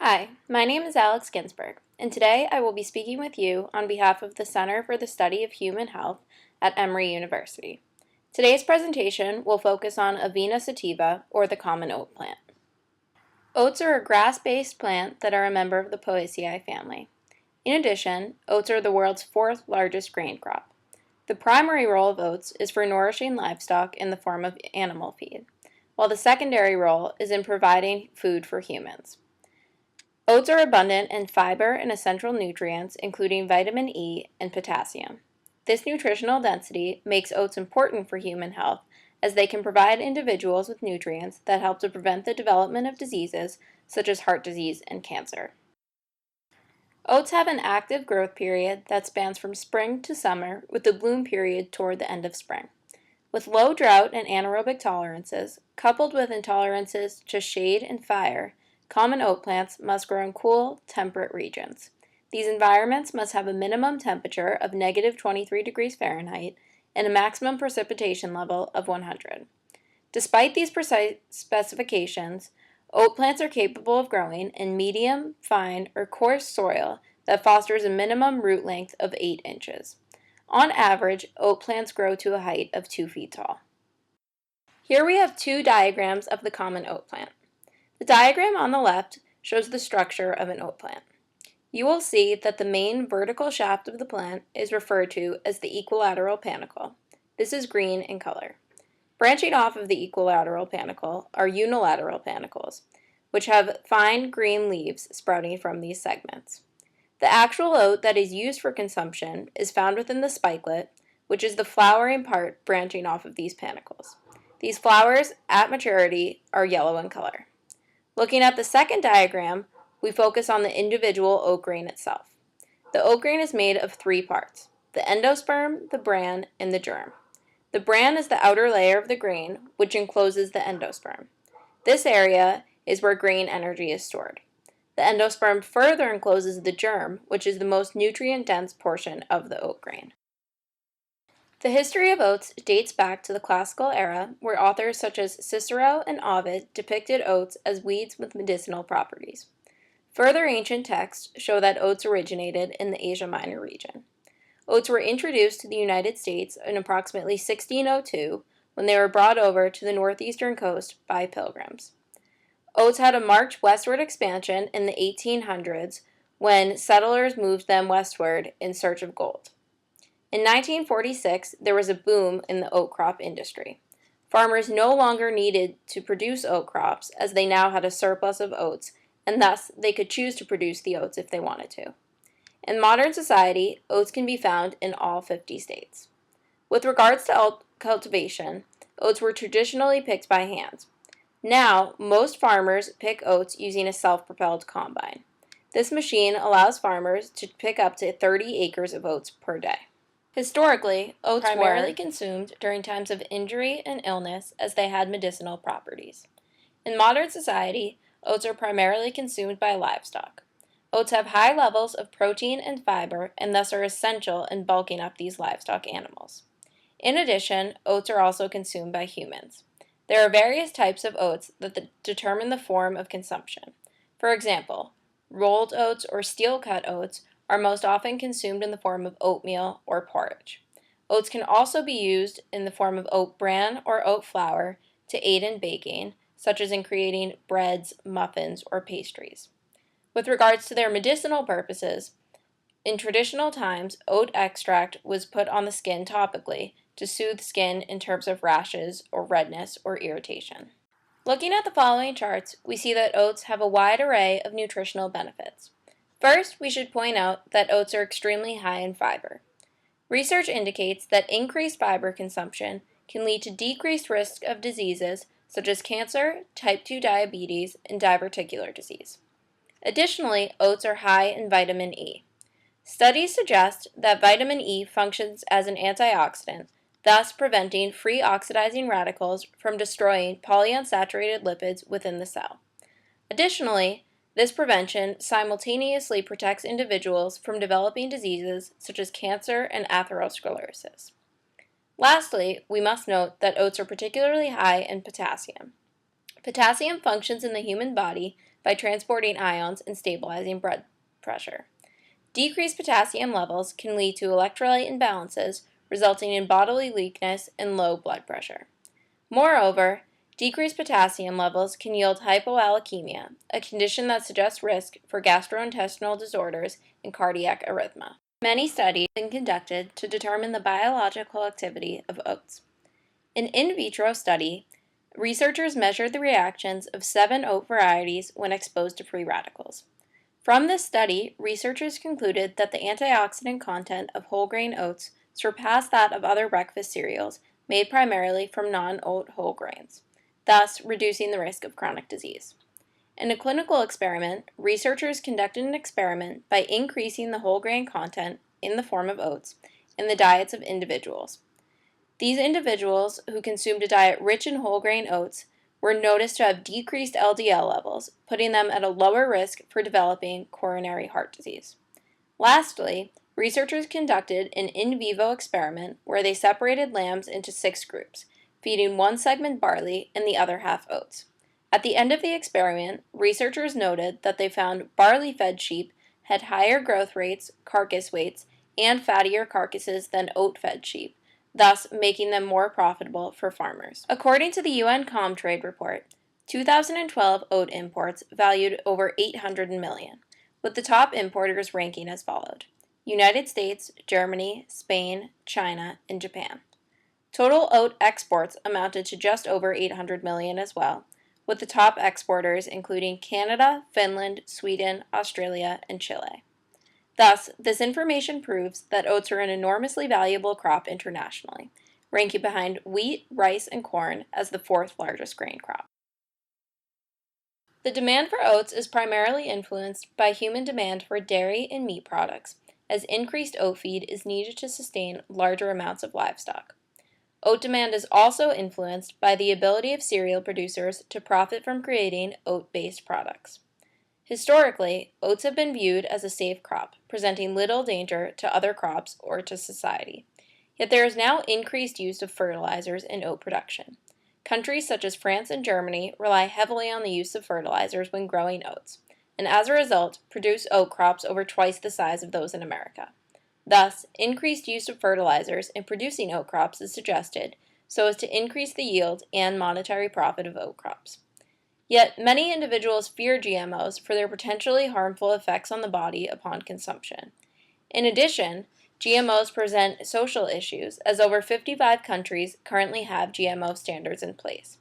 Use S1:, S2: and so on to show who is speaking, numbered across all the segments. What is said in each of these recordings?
S1: Hi, my name is Alex Ginsberg, and today I will be speaking with you on behalf of the Center for the Study of Human Health at Emory University. Today's presentation will focus on Avena sativa, or the common oat plant. Oats are a grass-based plant that are a member of the Poaceae family. In addition, oats are the world's fourth largest grain crop. The primary role of oats is for nourishing livestock in the form of animal feed, while the secondary role is in providing food for humans. Oats are abundant in fiber and essential nutrients, including vitamin E and potassium. This nutritional density makes oats important for human health, as they can provide individuals with nutrients that help to prevent the development of diseases such as heart disease and cancer. Oats have an active growth period that spans from spring to summer, with the bloom period toward the end of spring. With low drought and anaerobic tolerances, coupled with intolerances to shade and fire, common oat plants must grow in cool, temperate regions. These environments must have a minimum temperature of -23 degrees Fahrenheit and a maximum precipitation level of 100. Despite these precise specifications, oat plants are capable of growing in medium, fine, or coarse soil that fosters a minimum root length of 8 inches. On average, oat plants grow to a height of 2 feet tall. Here we have two diagrams of the common oat plant. The diagram on the left shows the structure of an oat plant. You will see that the main vertical shaft of the plant is referred to as the equilateral panicle. This is green in color. Branching off of the equilateral panicle are unilateral panicles, which have fine green leaves sprouting from these segments. The actual oat that is used for consumption is found within the spikelet, which is the flowering part branching off of these panicles. These flowers, at maturity, are yellow in color. Looking at the second diagram, we focus on the individual oat grain itself. The oat grain is made of 3 parts: the endosperm, the bran, and the germ. The bran is the outer layer of the grain, which encloses the endosperm. This area is where grain energy is stored. The endosperm further encloses the germ, which is the most nutrient-dense portion of the oat grain. The history of oats dates back to the classical era, where authors such as Cicero and Ovid depicted oats as weeds with medicinal properties. Further ancient texts show that oats originated in the Asia Minor region. Oats were introduced to the United States in approximately 1602 when they were brought over to the northeastern coast by pilgrims. Oats had a marked westward expansion in the 1800s when settlers moved them westward in search of gold. In 1946, there was a boom in the oat crop industry. Farmers no longer needed to produce oat crops, as they now had a surplus of oats, and thus they could choose to produce the oats if they wanted to. In modern society, oats can be found in all 50 states. With regards to oat cultivation, oats were traditionally picked by hand. Now, most farmers pick oats using a self-propelled combine. This machine allows farmers to pick up to 30 acres of oats per day. Historically, oats were primarily consumed during times of injury and illness, as they had medicinal properties. In modern society, oats are primarily consumed by livestock. Oats have high levels of protein and fiber and thus are essential in bulking up these livestock animals. In addition, oats are also consumed by humans. There are various types of oats that determine the form of consumption. For example, rolled oats or steel-cut oats are most often consumed in the form of oatmeal or porridge. Oats can also be used in the form of oat bran or oat flour to aid in baking, such as in creating breads, muffins, or pastries. With regards to their medicinal purposes, in traditional times, oat extract was put on the skin topically to soothe skin in terms of rashes or redness or irritation. Looking at the following charts, we see that oats have a wide array of nutritional benefits. First, we should point out that oats are extremely high in fiber. Research indicates that increased fiber consumption can lead to decreased risk of diseases such as cancer, type 2 diabetes, and diverticular disease. Additionally, oats are high in vitamin E. Studies suggest that vitamin E functions as an antioxidant, thus preventing free oxidizing radicals from destroying polyunsaturated lipids within the cell. Additionally, this prevention simultaneously protects individuals from developing diseases such as cancer and atherosclerosis. Lastly, we must note that oats are particularly high in potassium. Potassium functions in the human body by transporting ions and stabilizing blood pressure. Decreased potassium levels can lead to electrolyte imbalances, resulting in bodily weakness and low blood pressure. Moreover, decreased potassium levels can yield hypoalkemia, a condition that suggests risk for gastrointestinal disorders and cardiac arrhythmia. Many studies have been conducted to determine the biological activity of oats. In vitro study, researchers measured the reactions of 7 oat varieties when exposed to free radicals. From this study, researchers concluded that the antioxidant content of whole grain oats surpassed that of other breakfast cereals made primarily from non-oat whole grains, thus reducing the risk of chronic disease. In a clinical experiment, researchers conducted an experiment by increasing the whole grain content in the form of oats in the diets of individuals. These individuals who consumed a diet rich in whole grain oats were noticed to have decreased LDL levels, putting them at a lower risk for developing coronary heart disease. Lastly, researchers conducted an in vivo experiment where they separated lambs into 6 groups, feeding one segment barley and the other half oats. At the end of the experiment, researchers noted that they found barley-fed sheep had higher growth rates, carcass weights, and fattier carcasses than oat-fed sheep, thus making them more profitable for farmers. According to the UN Comtrade report, 2012 oat imports valued over $800 million, with the top importers ranking as followed: United States, Germany, Spain, China, and Japan. Total oat exports amounted to just over $800 million as well, with the top exporters including Canada, Finland, Sweden, Australia, and Chile. Thus, this information proves that oats are an enormously valuable crop internationally, ranking behind wheat, rice, and corn as the 4th largest grain crop. The demand for oats is primarily influenced by human demand for dairy and meat products, as increased oat feed is needed to sustain larger amounts of livestock. Oat demand is also influenced by the ability of cereal producers to profit from creating oat-based products. Historically, oats have been viewed as a safe crop, presenting little danger to other crops or to society. Yet there is now increased use of fertilizers in oat production. Countries such as France and Germany rely heavily on the use of fertilizers when growing oats, and as a result, produce oat crops over twice the size of those in America. Thus, increased use of fertilizers in producing oat crops is suggested so as to increase the yield and monetary profit of oat crops. Yet, many individuals fear GMOs for their potentially harmful effects on the body upon consumption. In addition, GMOs present social issues, as over 55 countries currently have GMO standards in place,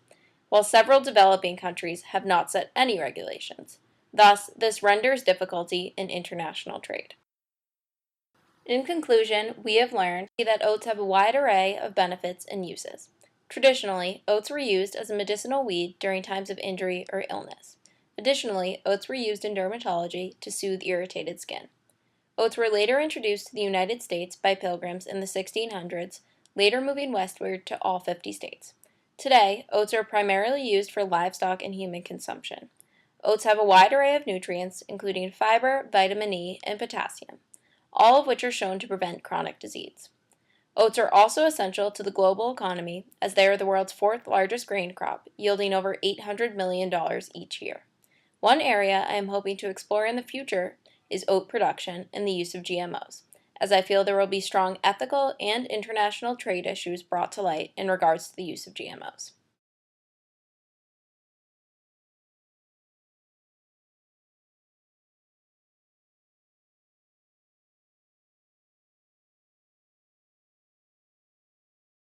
S1: while several developing countries have not set any regulations. Thus, this renders difficulty in international trade. In conclusion, we have learned that oats have a wide array of benefits and uses. Traditionally, oats were used as a medicinal weed during times of injury or illness. Additionally, oats were used in dermatology to soothe irritated skin. Oats were later introduced to the United States by pilgrims in the 1600s, later moving westward to all 50 states. Today, oats are primarily used for livestock and human consumption. Oats have a wide array of nutrients, including fiber, vitamin E, and potassium, all of which are shown to prevent chronic disease. Oats are also essential to the global economy as they are the world's 4th largest grain crop, yielding over $800 million each year. One area I am hoping to explore in the future is oat production and the use of GMOs, as I feel there will be strong ethical and international trade issues brought to light in regards to the use of GMOs.